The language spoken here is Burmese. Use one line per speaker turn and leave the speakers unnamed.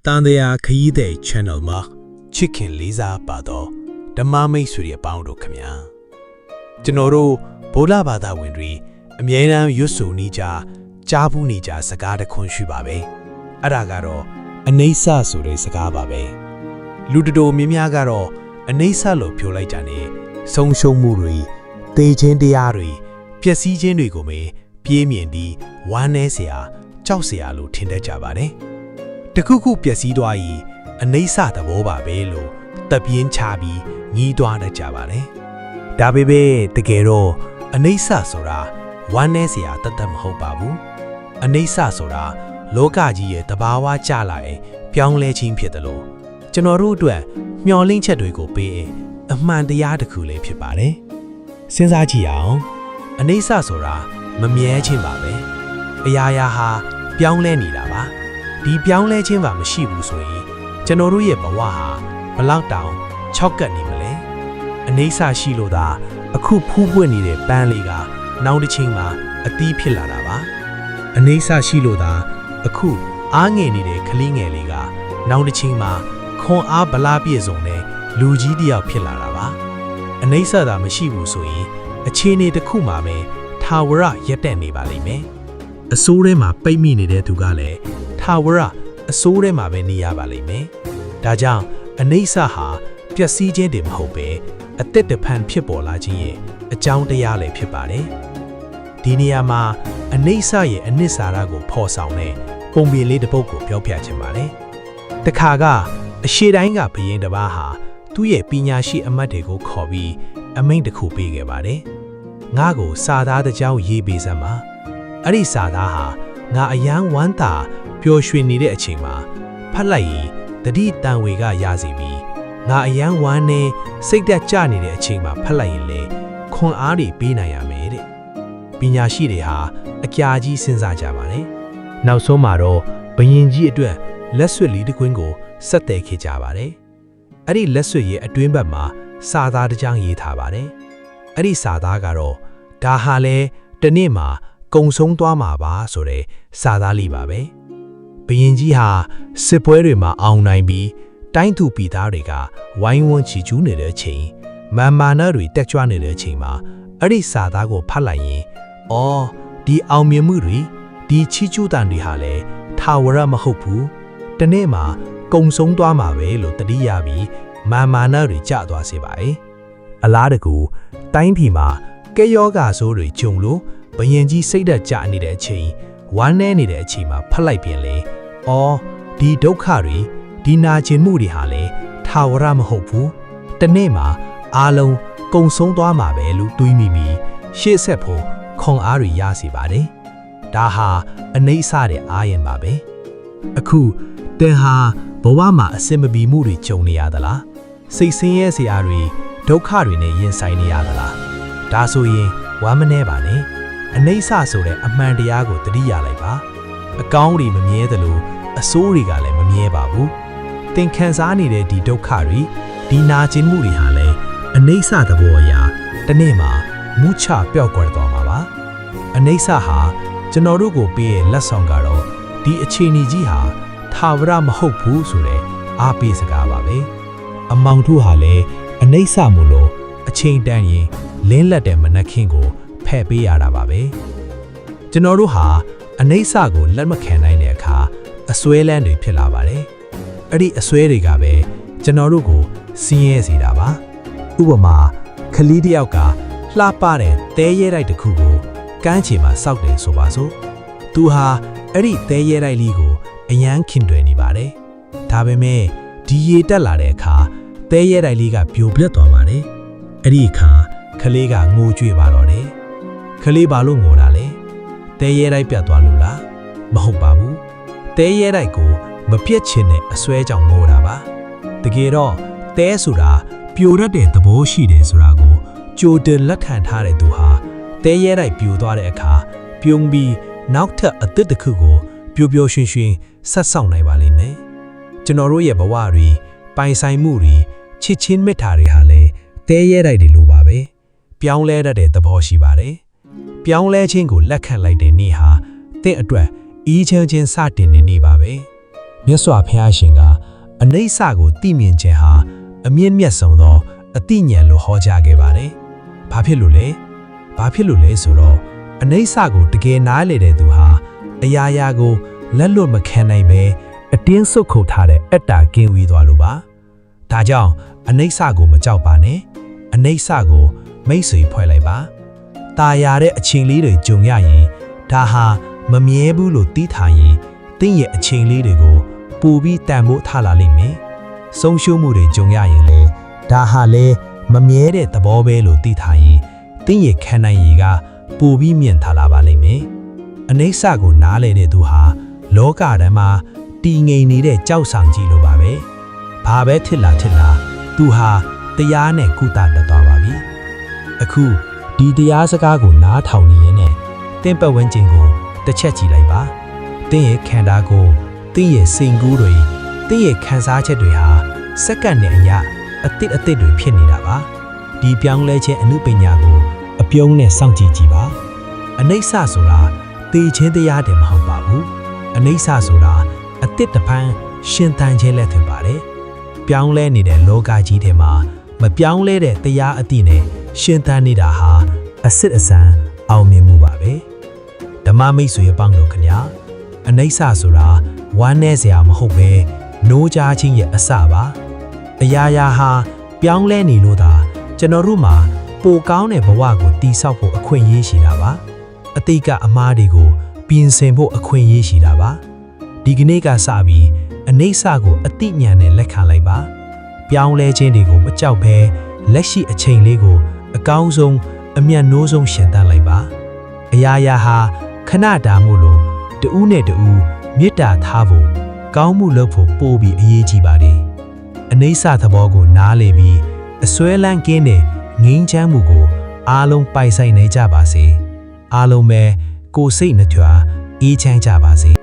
တန်တရားခရီးတဲ့ channel မှာချစ်ခင်လေးစားပါတော့ဓမ္မမိတ်ဆွေရဲ့ပေါင်းတို့ခင်ဗျာကျွန်တော်တို့ဗုဒ္ဓဘာသာဝင်တွေအမြဲတမ်းရွတ်ဆိုနေကြကြားဘူးနေကြစကားတစ်ခွန်းရှိပါပဲအဲ့ဒါကတော့အနိစ္စဆိုတဲ့စကားပါပဲလူတော်များများကတော့အနိစ္စလို့ပြောလိုက်ကြတယ်ဆုံးရှုံးမှုတွေတေခြင်းတရားတွေပျက်စီးခြင်းတွေကိုပဲပြေးမြင်ပြီးဝမ်းနည်းเสียကြောက်เสียလို့ထင်တတ်ကြပါတယ်တခုခုပျက်စီးသွားရင်အနိစ္စသဘောပါပဲလို့တပ်ပြင်းချပြီးညီးသွားတတ်ကြပါတယ်ဒါပေမဲ့တကယ်တော့အနိစ္စဆိုတာဝမ်းနည်းเสียတတ်မဟုတ်ပါဘူးအနိစ္စဆိုတာလောကကြီးရဲ့တဘာဝကျလာတဲ့ပြောင်းလဲခြင်းဖြစ်တယ်လို့ကျွန်တော်တို့အတွက်မျှော်လင့်ချက်တွေကိုပေးအမှန်တရားတစ်ခုလေးဖြစ်ပါတယ်စဉ်းစားကြည့်အောင်အနိစ္စဆိုတာမမြဲခြင်းပါပဲအရာရာဟာပြောင်းလဲနေတာပါဒီပြောင်းလဲခြင်းပါမရှိဘူးဆိုရင်ကျွန်တော်တို့ရဲ့ဘဝဟာဘလောက်တောင်ချောက်ကပ်နေမလဲအနိစ္စရှိလို့သာအခုဖူးပွင့်နေတဲ့ပန်းလေးကနောက်တစ်ချိန်မှာအသီးဖြစ်လာတာပါအနိစ္စရှိလို့သာအခုအားငယ်နေတဲ့ကလေးငယ်လေးကနောက်တစ်ချိန်မှာခွန်အားဗလာပြည့်စုံတဲ့လူကြီးတစ်ယောက်ဖြစ်လာတာပါအနိစ္စသာမရှိဘူးဆိုရင်အခြေအနေတစ်ခုမှာပဲထာဝရရက်တက်နေပါလိမ့်မယ်အစိုးထဲမှာပိတ်မိနေတဲ့သူကလည်းထာဝရအစိုးထဲမှာပဲနေရပါလိမ့်မယ်ဒါကြောင့်အနိစ္စဟာပျက်စီးခြင်းတည်းမဟုတ်ပဲအသက်တဖန်ဖြစ်ပေါ်လာခြင်းရဲ့အကြောင်းတရားလည်းဖြစ်ပါတယ်ဒီနေရာမှာအနိစ္စရဲ့အနှစ်သာရကိုဖော်ဆောင်တဲ့ပုံပြင်လေးတစ်ပုဒ်ကိုပြောပြချင်ပါတယ်တခါကအရှေ့တိုင်းကဘုရင်တစ်ပါးဟာသူ့ရဲ့ပညာရှိအမတ်တွေကိုခေါ်ပြီးအမိန့်တစ်ခုပေးခဲ့ပါတယ်ငါ့ကိုစာသားတစ်ကြောင်းရေးပေးစမ်းပါအဲ့ဒီစာသားဟာငါအယမ်းဝမ်းသာပျော်ရွှင်နေတဲ့အချိန်မှာဖတ်လိုက်ရင်တတိတန်ဝေကရစီပြီးငါအယမ်းဝမ်းနဲ့စိတ်သက်ကြနေတဲ့အချိန်မှာဖတ်လိုက်ရင်လေခွန်အားတွေပေးနိုင်ရမယ်တဲ့ပညာရှိတွေဟာအကြာကြီးစဉ်းစားကြပါတယ်နောက်ဆုံးမှာတော့ဘုရင်ကြီးအတွက်လက်ဆွတ်လေးတစ်ခွင်းကိုဆက်တယ်ခဲ့ကြပါတယ်အဲ့ဒီလက်ဆွတ်ရဲ့အတွင်းဘက်မှာစာသားတစ်ကြောင်းရေးထားပါတယ်အဲ့ဒီစာသားကတော့ဒါဟာလဲတနေ့မှာကုံဆုံးသွားမှာပါဆိုတဲ့စာသားလေးပါပဲဘုရင်ကြီးဟာစစ်ပွဲတွေမှာအောင်နိုင်ပြီးတိုင်းသူပြည်သားတွေကဝိုင်းဝန်းချီကျူးနေတဲ့အချိန်မာနတွေတက်ကြွနေတဲ့အချိန်မှာအဲ့ဒီစာသားကိုဖတ်လိုက်ရင်အော်ဒီအောင်မြင်မှုတွေဒီချီကျူးတန်တွေဟာလဲထာဝရမဟုတ်ဘူးတနေ့မှာကုံဆုံးသွားမှာပဲလို့တတိယပြီးမာနတွေကျသွားစေပါရဲ့အလားတကူတိုင်းပြည်မှာကဲယောဂါဆိုးတွေဂျုံလို့ဘယင်ကြီးစိတ်သက်ကြနေတဲ့အချိန်ဝမ်းနည်းနေတဲ့အချိန်မှာဖတ်လိုက်ပြင်လေအော်ဒီဒုက္ခတွေဒီနာကျင်မှုတွေဟာလေထာဝရမဟုတ်ဘူးတနေ့မှာအားလုံးကုံဆုံးသွားမှာပဲလို့တွေးမိရှေ့ဆက်ဖို့ခွန်အားတွေရစီပါတယ်ဒါဟာအနိစ္စတဲ့အားရင်ပါပဲအခုတင်ဟာဘဝမှာအစင်မပီမှုတွေကြုံနေရသလားစိတ်ဆင်းရဲစရာတွေဒုက္ခတွေနဲ့ရင်ဆိုင်နေရသလားဒါဆိုရင်ဝမ်းမနှဲပါနဲ့အနိစ္စဆိုတဲ့အမှန်တရားကိုသတိရလိုက်ပါအကောင်းတွေမမြဲသလိုအဆိုးတွေကလည်းမမြဲပါဘူးသင်ခံစားနေတဲ့ဒီဒုက္ခတွေဒီနာကျင်မှုတွေဟာလည်းအနိစ္စသဘောအရာတစ်နေ့မှာမူချပျောက်ကွယ်သွားမှာပါအနိစ္စဟာကျွန်တော်တို့ကိုပေးရဲ့လက်ဆောင်ကတော့ဒီအခြေအနေကြီးဟာထာဝရမဟုတ်ဘူးဆိုတဲ့အားပေးစကားပါပဲအမောင်တို့ဟာလည်းအနိစ္စမို့လို့အချိန်တန်ရင်လင်းလက်တဲ့မနှက်ခင်းကိုဖဲ့ပေးရတာပါပဲကျွန်တော်တို့ဟာအနိစ္စကိုလက်မခံနိုင်တဲ့အခါအစွဲလန်းတွေဖြစ်လာပါတယ်အဲ့ဒီအစွဲတွေကပဲကျွန်တော်တို့ကိုဆင်းရဲစေတာပါဥပမာခလီးတစ်ယောက်ကလှပတဲ့တဲရဲတိုက်တစ်ခုကိုကမ်းခြေမှာစောက်တယ်ဆိုပါစို့သူဟာအဲ့ဒီတဲရဲတိုက်လေးကိုအယမ်းခင်တွယ်နေပါတယ်ဒါပေမဲ့ဒီရေတက်လာတဲ့အခါတဲရဲတိုက်လေးကပြိုပြက်သွားပါတယ်အဲ့ဒီအခါခလေးကငိုကြွေးပါတော့တယ်ခလေးဘာလို့ငိုတာလဲတဲရဲတိုက်ပြတ်သွားလို့လားမဟုတ်ပါဘူးတဲရဲတိုက်ကိုမပြတ်ချင်တဲ့အစွဲကြောင့်ငိုတာပါတကယ်တော့တဲဆိုတာပြိုရတဲ့သဘောရှိတယ်ဆိုတာကိုကြိုတင်လက်ခံထားတဲ့သူဟာတဲရဲတိုက်ပြိုသွားတဲ့အခါပြုံးပြီးနောက်ထပ်အသစ်တစ်ခုကိုပျော်ပျော်ရွှင်ရွှင်ဆက်ဆောင်နိုင်ပါလိမ့်မယ်ကျွန်တော်တို့ရဲ့ဘဝတွေပိုင်ဆိုင်မှုတွေချစ်ချင်းမေတ္တာတွေဟာလည်းတဲရဲတိုက်တွေလိုပါပဲပြောင်းလဲတတ်တဲ့သဘောရှိပါတယ်ပြောင်းလဲခြင်းကိုလက်ခံလိုက်တဲ့နေ့ဟာတင့်အတွက်အီးချမ်းချင်းစတင်နေနေပါပဲ မြတ်စွာဘုရားရှင်ကအနိစ္စကိုသိမြင်ခြင်းဟာအမြင့်မြတ်ဆုံးသောအသိဉာဏ်လို့ဟောကြားခဲ့ပါတယ်။ဘာဖြစ်လို့လဲဆိုတော့အနိစ္စကိုတကယ်နားလည်တဲ့သူဟာအရာရာကိုလက်လွတ်မခံနိုင်ပဲအတင်းဆုတ်ခုတ်ထားတဲ့အတ္တကင်းဝေးသွားလို့ပါ။ဒါကြောင့်အနိစ္စကိုမကြောက်ပါနဲ့။အနိစ္စကိုမိတ်ဆွေဖွဲ့လိုက်ပါ။ตาရတဲ့အချိန်လေးတွေကြုံရရင်ဒါဟာမမြဲဘူးလို့သိထားရင်သင်ရဲ့အချိန်လေးတွေကိုပိုပြီးတန်ဖိုးထားလာလိမ့်မယ်။ဆုံးရှုံးမှုတွေကြုံရရင်လေဒါဟာလေမမြဲတဲ့သဘောပဲလို့သိထားရင်သင်ရဲ့ခံနိုင်ရည်ကပိုပြီးမြင့်ထားလာပါလိမ့်မယ်။အနိစ္စကိုနားလည်တဲ့သူဟာလောကဓာတ်မှာတည်ငြိမ်နေတဲ့ကြောက်ဆောင်ကြီးလိုပါပဲ။ဘာပဲထစ်လာသူဟာတရားနဲ့ကုသတတ်သွားပါပြီ။အခုဒီတရားစကားကိုနားထောင်နေရင်နဲ့သင်ပတ်ဝန်းကျင်ကိုတစ်ချက်ကြည့်လိုက်ပါ။သင်ရဲ့ခန္ဓာကိုယ်သင်ရဲ့စိတ်ကူးတွေသင်ရဲ့ခံစားချက်တွေဟာစက္ကန့်နဲ့အမျှအသစ်တွေဖြစ်နေတာပါ။ဒီပြောင်းလဲခြင်းအနုပညာကိုအပြုံးနဲ့စောင့်ကြည့်ကြည့်ပါ။အနိစ္စဆိုတာသိချင်းတရားတယ်မဟုတ်ပါဘူး။အနိစ္စဆိုတာအသစ်တစ်ပန်းရှင်သန်ခြင်းလက်ထင်ပါတယ်။ပြောင်းလဲနေတဲ့လောကကြီးထဲမှာမပြောင်းလဲတဲ့တရားအသည့်နဲ့ရှင်သန်နေတာဟာအစစ်အဆန်အောင်မြင်မှုပါပဲ။ဓမ္မမိတ်ဆွေအပေါင်းတို့ခင်ဗျာအနိစ္စဆိုတာဝမ်းနည်းစရာမဟုတ်ပဲနိုးကြားခြင်းရဲ့အစပါ။အရာရာဟာပြောင်းလဲနေလို့သာကျွန်တော်တို့မှာပိုကောင်းတဲ့ဘဝကိုတည်ဆောက်ဖို့အခွင့်အရေးရှိတာပါ။အတိတ်ကအမားတွေကိုပြင်ဆင်ဖို့အခွင့်အရေးရှိတာပါ။ဒီကနေ့ကစပြီးအနိစ္စကိုအတိညာနဲ့လက်ခံလိုက်ပါ။ပြောင်းလဲခြင်းတွေကိုမကြောက်ဘဲလက်ရှိအချိန်လေးကိုအကောင်းဆုံးအမြတ်နိုးဆုံးရှင်သန်လိုက်ပါ။အရာရာဟာခဏတာမို့လို့တဦးနဲ့တဦးမေတ္တာထားဖို့ကောင်းမှုလုပ်ဖို့ပို့ပြီးအရေးကြီးပါတယ်။အနိစ္စသဘောကိုနားလည်ပြီးအစွဲလန်းကင်းတဲ့ငြိမ်းချမ်းမှုကိုအားလုံးပိုင်ဆိုင်နေကြပါစေ။အားလုံးပဲကိုယ်စိတ်နှထွာအေးချမ်းကြပါစေ။